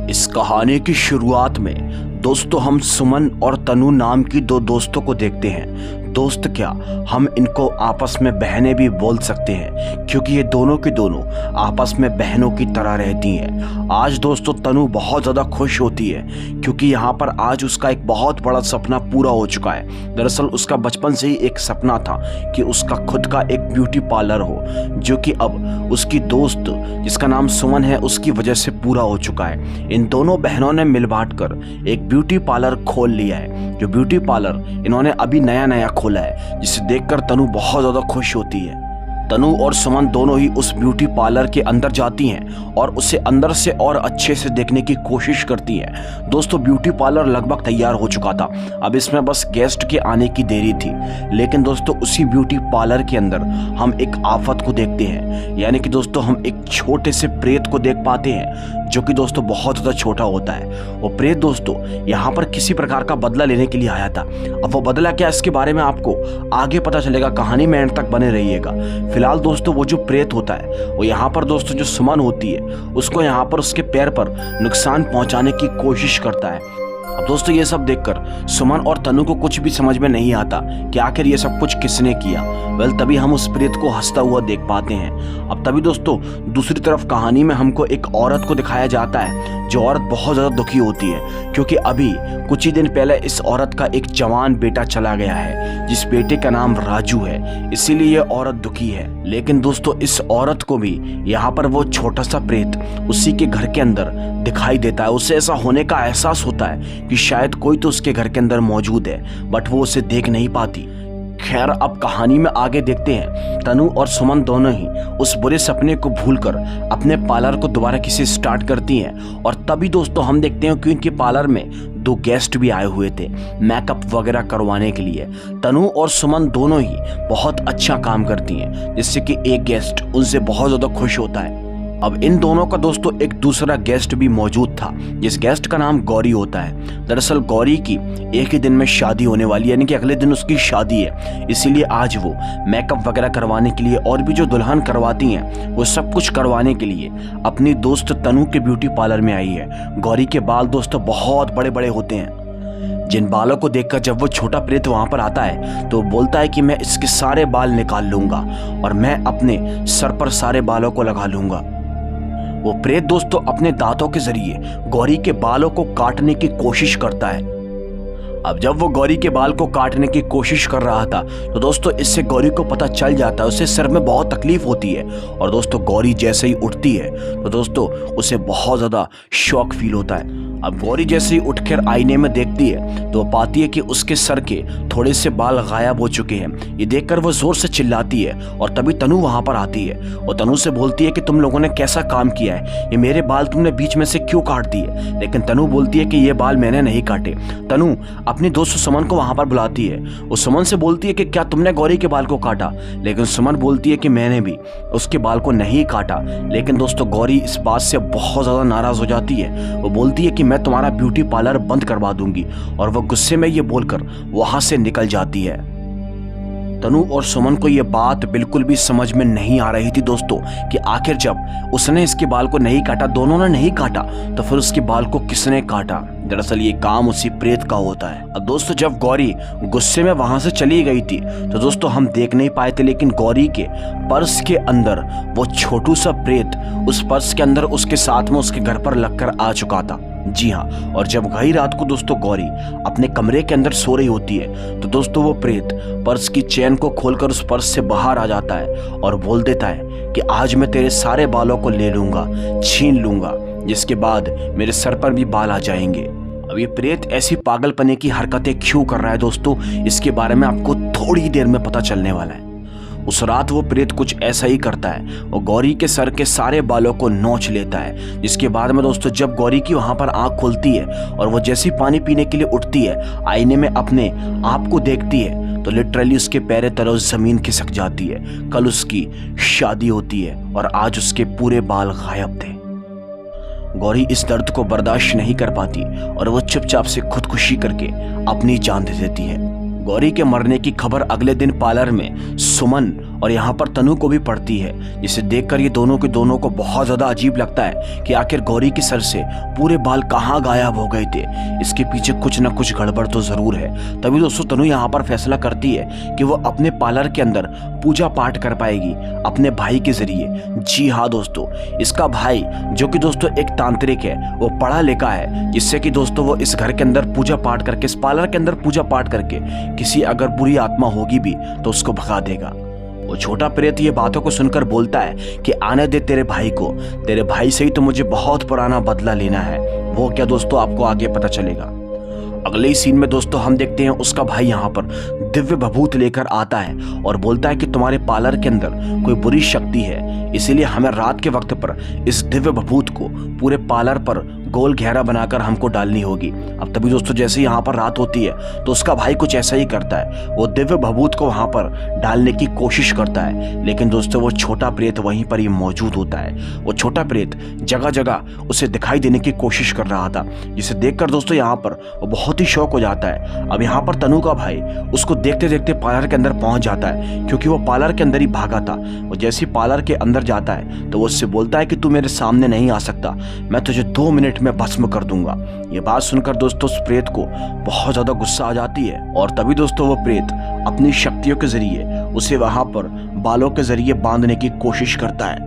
इस कहानी की शुरुआत में दोस्तों हम सुमन और तनु नाम की दो दोस्तों को देखते हैं। दोस्त क्या, हम इनको आपस में बहनें भी बोल सकते हैं क्योंकि ये दोनों की दोनों आपस में बहनों की तरह रहती हैं। आज दोस्तों तनु बहुत ज़्यादा खुश होती है क्योंकि यहाँ पर आज उसका एक बहुत बड़ा सपना पूरा हो चुका है। दरअसल उसका बचपन से ही एक सपना था कि उसका खुद का एक ब्यूटी पार्लर हो, जो कि अब उसकी दोस्त जिसका नाम सुमन है उसकी वजह से पूरा हो चुका है। इन दोनों बहनों ने मिल बांट कर एक ब्यूटी पार्लर खोल लिया है। जो ब्यूटी पार्लर इन्होंने अभी नया खोला है, जिसे देखकर तनु बहुत ज़्यादा खुश होती है। तनु और सुमन दोनों ही उस ब्यूटी पार्लर के अंदर जाती हैं और उसे अंदर से और अच्छे से देखने की कोशिश करती हैं। दोस्तों ब्यूटी पार्लर लगभग तैयार हो चुका था, अब इसमें बस गेस्ट के आने की देरी थी। लेकिन दोस्तों उसी ब्यूटी पार्लर के अंदर हम एक आफत को देखते हैं, यानी कि दोस्तों हम एक छोटे से प्रेत को देख पाते हैं जो कि दोस्तों बहुत ज़्यादा छोटा होता है। वो प्रेत दोस्तों यहाँ पर किसी प्रकार का बदला लेने के लिए आया था। अब वो बदला क्या, इसके बारे में आपको आगे पता चलेगा, कहानी में एंड तक बने रहिएगा। फिलहाल दोस्तों वो जो प्रेत होता है वो यहाँ पर दोस्तों जो सुमन होती है उसको यहाँ पर उसके पैर पर नुकसान पहुँचाने की कोशिश करता है। अब दोस्तों ये सब देखकर सुमन और तनु को कुछ भी समझ में नहीं आता कि आखिर ये सब कुछ किसने किया। तभी हम उस प्रेत को हंसता हुआ देख पाते हैं। अब तभी दोस्तों दूसरी तरफ कहानी में हमको एक औरत को दिखाया जाता है, जो औरत बहुत ज़्यादा दुखी होती है क्योंकि अभी कुछ ही दिन पहले इस औरत का एक जवान बेटा चला गया है, जिस बेटे का नाम राजू है, इसीलिए ये औरत दुखी है। लेकिन दोस्तों इस औरत को भी यहाँ पर वो छोटा सा प्रेत उसी के घर के अंदर दिखाई देता है। उसे ऐसा होने का एहसास होता है कि शायद कोई तो उसके घर के अंदर मौजूद है, बट वो उसे देख नहीं पाती। खैर अब कहानी में आगे देखते हैं। तनु और सुमन दोनों ही उस बुरे सपने को भूलकर अपने पार्लर को दोबारा किसी स्टार्ट करती हैं और तभी दोस्तों हम देखते हैं कि उनके पार्लर में दो गेस्ट भी आए हुए थे मेकअप वगैरह करवाने के लिए। तनु और सुमन दोनों ही बहुत अच्छा काम करती हैं, जिससे कि एक गेस्ट उनसे बहुत ज़्यादा खुश होता है। अब इन दोनों का दोस्तों एक दूसरा गेस्ट भी मौजूद था, जिस गेस्ट का नाम गौरी होता है। दरअसल गौरी की एक ही दिन में शादी होने वाली है, यानी कि अगले दिन उसकी शादी है, इसीलिए आज वो मेकअप वगैरह करवाने के लिए और भी जो दुल्हन करवाती हैं वो सब कुछ करवाने के लिए अपनी दोस्त तनु के ब्यूटी पार्लर में आई है। गौरी के बाल दोस्तों बहुत बड़े बड़े होते हैं, जिन बालों को देखकर जब वो छोटा प्रेत वहां पर आता है तो बोलता है कि मैं इसके सारे बाल निकाल लूंगा और मैं अपने सर पर सारे बालों को लगा लूंगा। वो प्रेत दोस्तों अपने दांतों के जरिए गौरी के बालों को काटने की कोशिश करता है। अब जब वो गौरी के बाल को काटने की कोशिश कर रहा था तो दोस्तों इससे गौरी को पता चल जाता है, उसे सर में बहुत तकलीफ होती है और दोस्तों गौरी जैसे ही उठती है तो दोस्तों उसे बहुत ज़्यादा शॉक फील होता है। अब गौरी जैसे ही उठकर आईने में देखती है तो पाती है कि उसके सर के थोड़े से बाल गायब हो चुके हैं। ये देखकर वो जोर से चिल्लाती है और तभी तनु वहां पर आती है और तनु से बोलती है कि तुम लोगों ने कैसा काम किया है, ये मेरे बाल तुमने बीच में से क्यों काट दिए। लेकिन तनु बोलती है कि ये बाल मैंने नहीं काटे। तनु अपनी दोस्त सुमन को वहां पर बुलाती है। वो सुमन से बोलती है कि क्या तुमने गौरी के बाल को काटा, लेकिन सुमन बोलती है कि मैंने भी उसके बाल को नहीं काटा। लेकिन दोस्तों गौरी इस बात से बहुत ज़्यादा नाराज़ हो जाती है। वो बोलती है कि मैं तुम्हारा ब्यूटी पार्लर बंद करवा दूंगी और वो गुस्से में ये बोलकर वहां से निकल जाती है। तनु और सुमन को ये बात बिल्कुल भी समझ में नहीं आ रही थी दोस्तों कि आखिर जब उसने इसके बाल को नहीं काटा, दोनों ने नहीं काटा, तो फिर उसके बाल को किसने काटा। दरअसल ये काम उसी प्रेत का होता है। अब दोस्तों जब गौरी गुस्से में वहां से चली गई थी तो दोस्तों हम देख नहीं पाए थे, लेकिन गौरी के पर्स के अंदर वो छोटू सा प्रेत उस पर्स के अंदर उसके साथ में उसके घर पर लगकर आ चुका था। जी हाँ, और जब गई रात को दोस्तों गौरी अपने कमरे के अंदर सो रही होती है तो दोस्तों वो प्रेत पर्स की चेन को खोलकर उस पर्स से बाहर आ जाता है और बोल देता है कि आज मैं तेरे सारे बालों को ले लूंगा, छीन लूंगा, जिसके बाद मेरे सर पर भी बाल आ जाएंगे। अब ये प्रेत ऐसी पागलपने की हरकतें क्यों कर रहा है दोस्तों, इसके बारे में आपको थोड़ी देर में पता चलने वाला है। उस रात वो प्रेत कुछ ऐसा ही करता है, वो गौरी के सर के सारे बालों को नोच लेता है। जिसके बाद में दोस्तों जब गौरी की वहां पर आंख खुलती है और वो जैसी पानी पीने के लिए उठती है, आईने में अपने आप को देखती है तो लिटरली उसके पैरों तले जमीन खिसक जाती है। कल उसकी शादी होती है और आज उसके पूरे बाल गायब थे। गौरी इस दर्द को बर्दाश्त नहीं कर पाती और वो चुपचाप से खुदकुशी करके अपनी जान दे देती है। गौरी के मरने की खबर अगले दिन पार्लर में सुमन और यहाँ पर तनु को भी पड़ती है, जिसे देखकर ये दोनों के दोनों को बहुत ज़्यादा अजीब लगता है कि आखिर गौरी के सर से पूरे बाल कहाँ गायब हो गए थे। इसके पीछे कुछ ना कुछ गड़बड़ तो ज़रूर है। तभी दोस्तों तनु यहाँ पर फैसला करती है कि वो अपने पार्लर के अंदर पूजा पाठ कर पाएगी अपने भाई के जरिए। जी हाँ दोस्तों, इसका भाई जो कि दोस्तों एक तांत्रिक है, वो पढ़ा लिखा है, जिससे कि दोस्तों वो इस घर के अंदर पूजा पाठ करके, इस पार्लर के अंदर पूजा पाठ करके किसी अगर बुरी आत्मा होगी भी तो उसको भगा देगा। वो छोटा प्रेत ये बातों को सुनकर बोलता है कि आने दे तेरे भाई को, तेरे भाई से ही तो मुझे बहुत पुराना बदला लेना है। वो क्या दोस्तों आपको आगे पता चलेगा। अगले ही सीन में दोस्तों हम देखते हैं उसका भाई यहाँ पर दिव्य भभूत लेकर आता है और बोलता है कि तुम्हारे पार्लर के अंदर कोई बुरी शक्ति है, इसीलिए हमें रात के वक्त पर इस दिव्य भभूत को पूरे पार्लर पर गोल घेरा बनाकर हमको डालनी होगी। अब तभी दोस्तों जैसे यहाँ पर रात होती है तो उसका भाई कुछ ऐसा ही करता है, वो दिव्य भभूत को वहाँ पर डालने की कोशिश करता है, लेकिन दोस्तों वो छोटा प्रेत वहीं पर ही मौजूद होता है। वो छोटा प्रेत जगह जगह उसे दिखाई देने की कोशिश कर रहा था, जिसे देखकर दोस्तों यहाँ पर वो बहुत ही शौक हो जाता है। अब यहाँ पर तनु का भाई उसको देखते देखते पार्लर के अंदर पहुंच जाता है, क्योंकि वो पार्लर के अंदर ही भागा था। वो जैसे ही पार्लर के अंदर जाता है तो वो उससे बोलता है कि तू मेरे सामने नहीं आ सकता, मैं तुझे 2 मिनट में भस्म कर दूंगा। ये बात सुनकर दोस्तों उस प्रेत को बहुत ज्यादा गुस्सा आ जाती है और तभी दोस्तों वो प्रेत अपनी शक्तियों के जरिए उसे वहां पर बालों के जरिए बांधने की कोशिश करता है।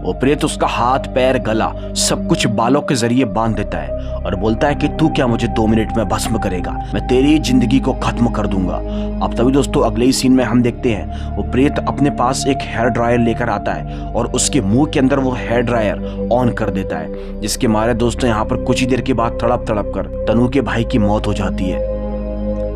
वो प्रेत उसका हाथ पैर गला सब कुछ बालों के जरिए बांध देता है और बोलता है कि तू क्या मुझे 2 मिनट में भस्म करेगा, मैं तेरी जिंदगी को खत्म कर दूंगा। अब तभी दोस्तों अगले ही सीन में हम देखते हैं वो प्रेत अपने पास एक हेयर ड्रायर लेकर आता है और उसके मुंह के अंदर वो हेयर ड्रायर ऑन कर देता है, जिसके मारे दोस्तों यहाँ पर कुछ ही देर के बाद तड़प तड़प कर तनु के भाई की मौत हो जाती है।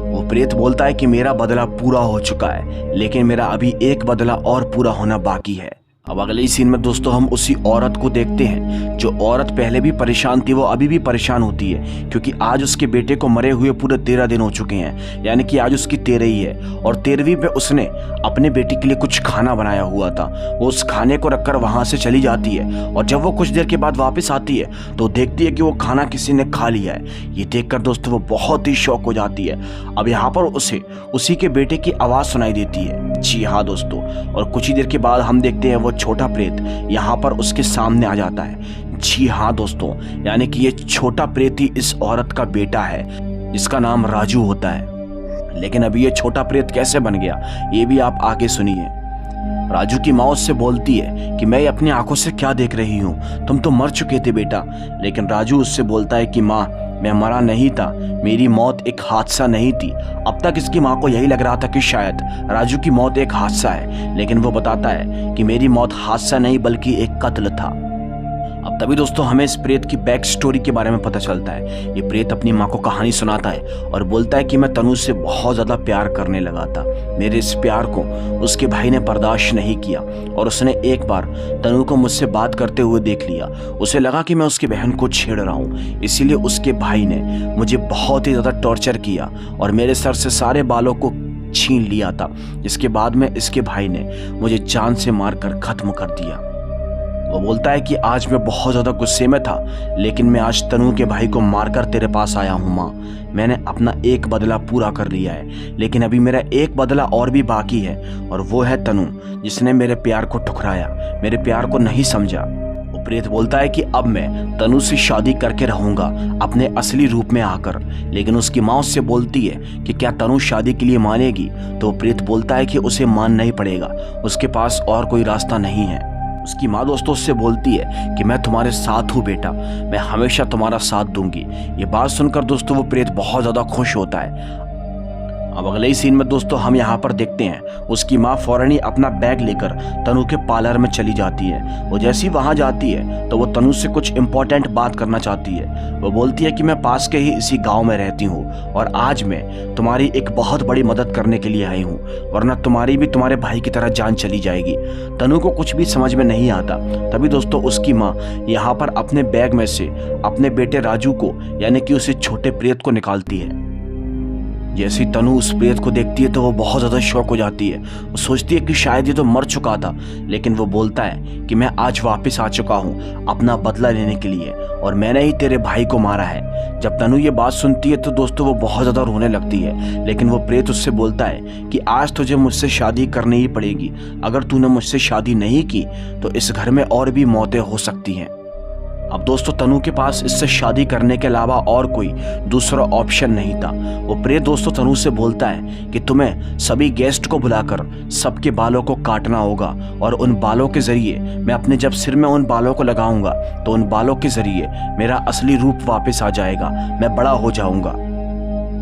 वो प्रेत बोलता है कि मेरा बदला पूरा हो चुका है, लेकिन मेरा अभी एक बदला और पूरा होना बाकी है। अब अगले ही सीन में दोस्तों हम उसी औरत को देखते हैं, जो औरत पहले भी परेशान थी वो अभी भी परेशान होती है, क्योंकि आज उसके बेटे को मरे हुए पूरे 13 दिन हो चुके हैं, यानी कि आज उसकी 13वीं है और 13वीं पे उसने अपने बेटे के लिए कुछ खाना बनाया हुआ था। वो उस खाने को रखकर वहां से चली जाती है और जब वो कुछ देर के बाद वापस आती है तो देखती है कि वो खाना किसी ने खा लिया है। ये देखकर दोस्तों वो बहुत ही शौक हो जाती है। अब यहाँ पर उसे उसी के बेटे की आवाज़ सुनाई देती है। जी हाँ दोस्तों, और कुछ ही देर के बाद हम देखते हैं वो छोटा प्रेत यहाँ पर उसके सामने आ जाता है। जी हाँ दोस्तों, यानी कि ये छोटा प्रेत ही इस औरत का बेटा है, जिसका नाम राजू होता है। लेकिन अभी ये छोटा प्रेत कैसे बन गया ये भी आप आगे सुनिए। राजू की माँ उससे बोलती है कि मैं अपनी आंखों से क्या देख रही हूँ, तुम तो मर चुके थे बेटा। लेकिन राजू उससे बोलता है कि माँ मैं मरा नहीं था, मेरी मौत एक हादसा नहीं थी। अब तक इसकी माँ को यही लग रहा था कि शायद राजू की मौत एक हादसा है, लेकिन वो बताता है कि मेरी मौत हादसा नहीं बल्कि एक कत्ल था। अब तभी दोस्तों हमें इस प्रेत की बैक स्टोरी के बारे में पता चलता है। ये प्रेत अपनी माँ को कहानी सुनाता है और बोलता है कि मैं तनु से बहुत ज़्यादा प्यार करने लगा था। मेरे इस प्यार को उसके भाई ने बर्दाश्त नहीं किया और उसने एक बार तनु को मुझसे बात करते हुए देख लिया। उसे लगा कि मैं उसकी बहन को छेड़ रहा हूँ, इसीलिए उसके भाई ने मुझे बहुत ही ज़्यादा टॉर्चर किया और मेरे सर से सारे बालों को छीन लिया था, जिसके बाद में इसके भाई ने मुझे जान से मारकर ख़त्म कर दिया। वो बोलता है कि आज मैं बहुत ज़्यादा गुस्से में था, लेकिन मैं आज तनु के भाई को मारकर तेरे पास आया हूँ माँ। मैंने अपना एक बदला पूरा कर लिया है, लेकिन अभी मेरा एक बदला और भी बाकी है और वो है तनु, जिसने मेरे प्यार को ठुकराया, मेरे प्यार को नहीं समझा। वो प्रेत बोलता है कि अब मैं तनु से शादी करके रहूँगा अपने असली रूप में आकर। लेकिन उसकी माँ उससे बोलती है कि क्या तनु शादी के लिए मानेगी? तो प्रेत बोलता है कि उसे मानना ही पड़ेगा, उसके पास और कोई रास्ता नहीं है। उसकी माँ दोस्तों उससे बोलती है कि मैं तुम्हारे साथ हूँ बेटा, मैं हमेशा तुम्हारा साथ दूंगी। ये बात सुनकर दोस्तों वो प्रेत बहुत ज़्यादा खुश होता है। अब अगले ही सीन में दोस्तों हम यहाँ पर देखते हैं उसकी माँ फौरन ही अपना बैग लेकर तनु के पार्लर में चली जाती है। वो जैसी वहाँ जाती है तो वो तनु से कुछ इम्पोर्टेंट बात करना चाहती है। वो बोलती है कि मैं पास के ही इसी गांव में रहती हूँ और आज मैं तुम्हारी एक बहुत बड़ी मदद करने के लिए आई हूँ, वरना तुम्हारी भी तुम्हारे भाई की तरह जान चली जाएगी। तनु को कुछ भी समझ में नहीं आता। तभी दोस्तों उसकी माँ यहाँ पर अपने बैग में से अपने बेटे राजू को, यानी कि उसे छोटे प्रेत को निकालती है, जैसे ही तनु उस प्रेत को देखती है तो वो बहुत ज़्यादा शॉक हो जाती है। वो सोचती है कि शायद ये तो मर चुका था, लेकिन वो बोलता है कि मैं आज वापस आ चुका हूँ अपना बदला लेने के लिए और मैंने ही तेरे भाई को मारा है। जब तनु ये बात सुनती है तो दोस्तों वो बहुत ज़्यादा रोने लगती है, लेकिन वो प्रेत उससे बोलता है कि आज तुझे मुझसे शादी करनी ही पड़ेगी। अगर तूने मुझसे शादी नहीं की तो इस घर में और भी मौतें हो सकती हैं। अब दोस्तों तनु के पास इससे शादी करने के अलावा और कोई दूसरा ऑप्शन नहीं था। वो प्रेत दोस्तों तनु से बोलता है कि तुम्हें सभी गेस्ट को बुलाकर सबके बालों को काटना होगा और उन बालों के जरिए मैं अपने जब सिर में उन बालों को लगाऊंगा तो उन बालों के जरिए मेरा असली रूप वापस आ जाएगा, मैं बड़ा हो जाऊंगा।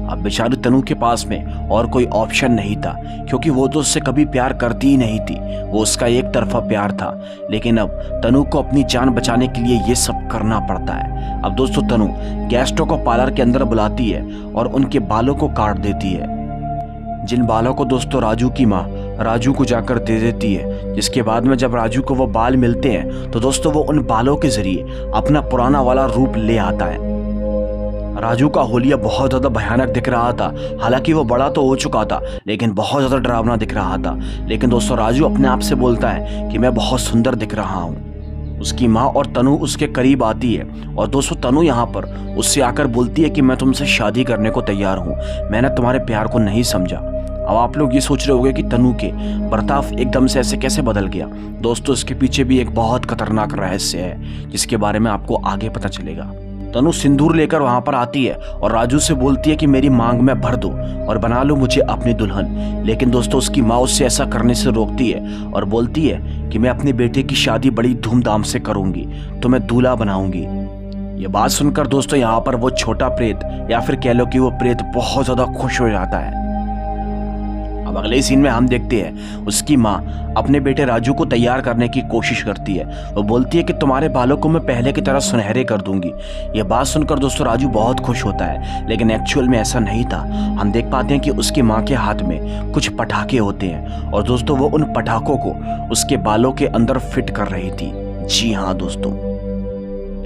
अब बेचारी तनु के पास में और कोई ऑप्शन नहीं था, क्योंकि वो तो उससे कभी प्यार करती ही नहीं थी, वो उसका एक तरफा प्यार था। लेकिन अब तनु को अपनी जान बचाने के लिए ये सब करना पड़ता है। अब दोस्तों तनु गेस्टों को पार्लर के अंदर बुलाती है और उनके बालों को काट देती है, जिन बालों को दोस्तों राजू की माँ राजू को जाकर दे देती है। जिसके बाद में जब राजू को वो बाल मिलते हैं तो दोस्तों वो उन बालों के जरिए अपना पुराना वाला रूप ले आता है। राजू का होलिया बहुत ज़्यादा भयानक दिख रहा था, हालांकि वो बड़ा तो हो चुका था लेकिन बहुत ज़्यादा डरावना दिख रहा था। लेकिन दोस्तों राजू अपने आप से बोलता है कि मैं बहुत सुंदर दिख रहा हूँ। उसकी माँ और तनु उसके करीब आती है और दोस्तों तनु यहाँ पर उससे आकर बोलती है कि मैं तुमसे शादी करने को तैयार हूँ, मैंने तुम्हारे प्यार को नहीं समझा। अब आप लोग ये सोच रहे होंगे कि तनु के बर्ताव एकदम से ऐसे कैसे बदल गया। दोस्तों इसके पीछे भी एक बहुत खतरनाक रहस्य है जिसके बारे में आपको आगे पता चलेगा। तनु सिंदूर लेकर वहां पर आती है और राजू से बोलती है कि मेरी मांग में भर दो और बना लो मुझे अपनी दुल्हन। लेकिन दोस्तों उसकी माँ उससे ऐसा करने से रोकती है और बोलती है कि मैं अपने बेटे की शादी बड़ी धूमधाम से करूंगी, तो मैं दूल्हा बनाऊंगी। ये बात सुनकर दोस्तों यहाँ पर वो छोटा प्रेत या फिर कह लो कि वो प्रेत बहुत ज्यादा खुश हो जाता है। अब अगले सीन में हम देखते हैं उसकी माँ अपने बेटे राजू को तैयार करने की कोशिश करती है। वो बोलती है कि तुम्हारे बालों को मैं पहले की तरह सुनहरे कर दूंगी। ये बात सुनकर दोस्तों राजू बहुत खुश होता है, लेकिन एक्चुअल में ऐसा नहीं था। हम देख पाते हैं कि उसकी माँ के हाथ में कुछ पटाखे होते हैं और दोस्तों वो उन पटाखों को उसके बालों के अंदर फिट कर रही थी। जी हाँ दोस्तों,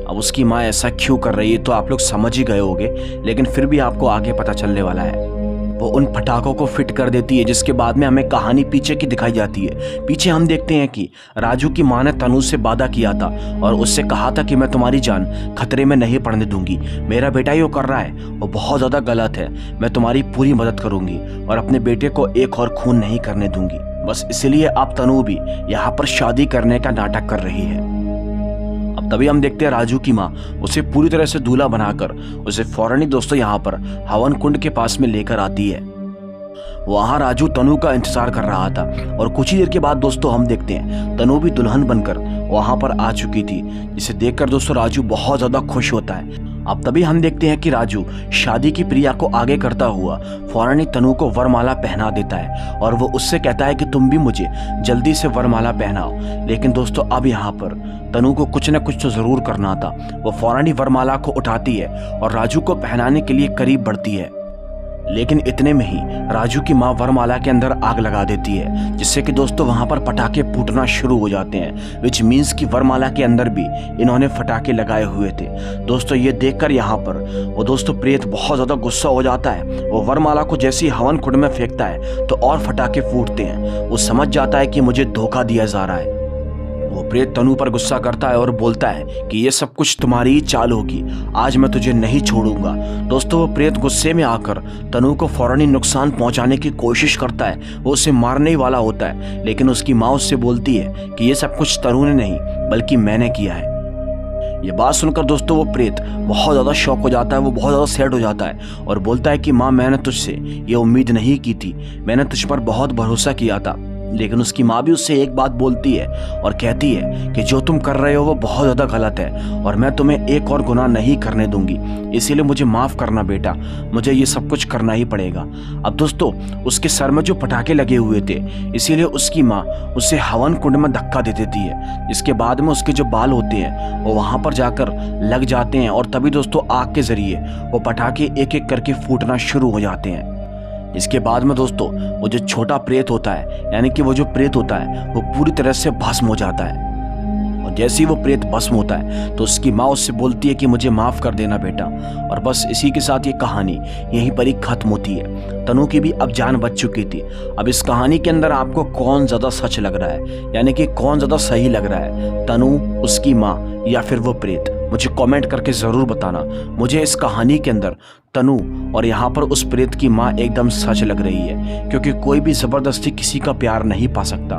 अब उसकी माँ ऐसा क्यों कर रही है तो आप लोग समझ ही गए होंगे, लेकिन फिर भी आपको आगे पता चलने वाला है। वो उन पटाखों को फिट कर देती है, जिसके बाद में हमें कहानी पीछे की दिखाई जाती है। पीछे हम देखते हैं कि राजू की माँ ने तनु से वादा किया था और उससे कहा था कि मैं तुम्हारी जान खतरे में नहीं पड़ने दूंगी। मेरा बेटा ही वो कर रहा है, वो बहुत ज़्यादा गलत है, मैं तुम्हारी पूरी मदद करूंगी और अपने बेटे को एक और खून नहीं करने दूंगी। बस इसलिए अब तनु भी यहाँ पर शादी करने का नाटक कर रही है। अब तभी हम देखते हैं राजू की माँ उसे पूरी तरह से दूल्हा बनाकर उसे फौरन ही दोस्तों यहाँ पर हवन कुंड के पास में लेकर आती है। वहाँ राजू तनु का इंतजार कर रहा था और कुछ ही देर के बाद दोस्तों हम देखते हैं तनु भी दुल्हन बनकर वहाँ पर आ चुकी थी, जिसे देखकर दोस्तों राजू बहुत ज़्यादा खुश होता है। अब तभी हम देखते हैं कि राजू शादी की क्रिया को आगे करता हुआ फौरन ही तनु को वरमाला पहना देता है और वो उससे कहता है कि तुम भी मुझे जल्दी से वरमाला पहनाओ। लेकिन दोस्तों अब यहाँ पर तनु को कुछ न कुछ तो ज़रूर करना था। वो फौरन ही वरमाला को उठाती है और राजू को पहनाने के लिए करीब बढ़ती है, लेकिन इतने में ही राजू की माँ वरमाला के अंदर आग लगा देती है, जिससे कि दोस्तों वहां पर पटाखे फूटना शुरू हो जाते हैं, विच मीन्स कि वरमाला के अंदर भी इन्होंने पटाखे लगाए हुए थे। दोस्तों ये देखकर यहाँ पर वो दोस्तों प्रेत बहुत ज़्यादा गुस्सा हो जाता है। वो वरमाला को जैसे ही हवन कुंड में फेंकता है तो और पटाखे फूटते हैं। वो समझ जाता है कि मुझे धोखा दिया जा रहा है। वो प्रेत तनु पर गुस्सा करता है और बोलता है कि ये सब कुछ तुम्हारी ही चाल होगी, आज मैं तुझे नहीं छोड़ूंगा। दोस्तों वो प्रेत गुस्से में आकर तनु को फौरन ही नुकसान पहुंचाने की कोशिश करता है। वो उसे मारने ही वाला होता है, लेकिन उसकी माँ उससे बोलती है कि ये सब कुछ तनु ने नहीं बल्कि मैंने किया है। ये बात सुनकर दोस्तों वो प्रेत बहुत ज़्यादा शॉक हो जाता है, वो बहुत ज़्यादा सैड हो जाता है और बोलता है कि माँ मैंने तुझसे ये उम्मीद नहीं की थी, मैंने तुझ पर बहुत भरोसा किया था। लेकिन उसकी माँ भी उससे एक बात बोलती है और कहती है कि जो तुम कर रहे हो वो बहुत ज़्यादा गलत है और मैं तुम्हें एक और गुनाह नहीं करने दूंगी, इसीलिए मुझे माफ़ करना बेटा, मुझे ये सब कुछ करना ही पड़ेगा। अब दोस्तों उसके सर में जो पटाखे लगे हुए थे, इसीलिए उसकी माँ उसे हवन कुंड में धक्का दे देती है, जिसके बाद में उसके जो बाल होते हैं वो वहाँ पर जाकर लग जाते हैं और तभी दोस्तों आग के ज़रिए वो पटाखे एक एक करके फूटना शुरू हो जाते हैं। इसके बाद में दोस्तों वो जो छोटा प्रेत होता है, यानी कि वो जो प्रेत होता है, वो पूरी तरह से भस्म हो जाता है। और जैसे ही वो प्रेत भस्म होता है तो उसकी माँ उससे बोलती है कि मुझे माफ़ कर देना बेटा। और बस इसी के साथ ये कहानी यहीं पर ही खत्म होती है। तनु की भी अब जान बच चुकी थी। अब इस कहानी के अंदर आपको कौन ज़्यादा सच लग रहा है, यानी कि कौन ज़्यादा सही लग रहा है, तनु, उसकी माँ या फिर वो प्रेत? मुझे कमेंट करके ज़रूर बताना। मुझे इस कहानी के अंदर तनु और यहाँ पर उस प्रेत की माँ एकदम सच लग रही है, क्योंकि कोई भी ज़बरदस्ती किसी का प्यार नहीं पा सकता।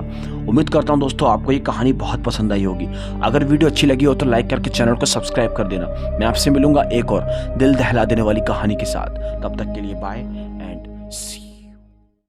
उम्मीद करता हूँ दोस्तों आपको ये कहानी बहुत पसंद आई होगी। अगर वीडियो अच्छी लगी हो तो लाइक करके चैनल को सब्सक्राइब कर देना। मैं आपसे मिलूंगा एक और दिल दहला देने वाली कहानी के साथ। तब तक के लिए बाय एंड सी।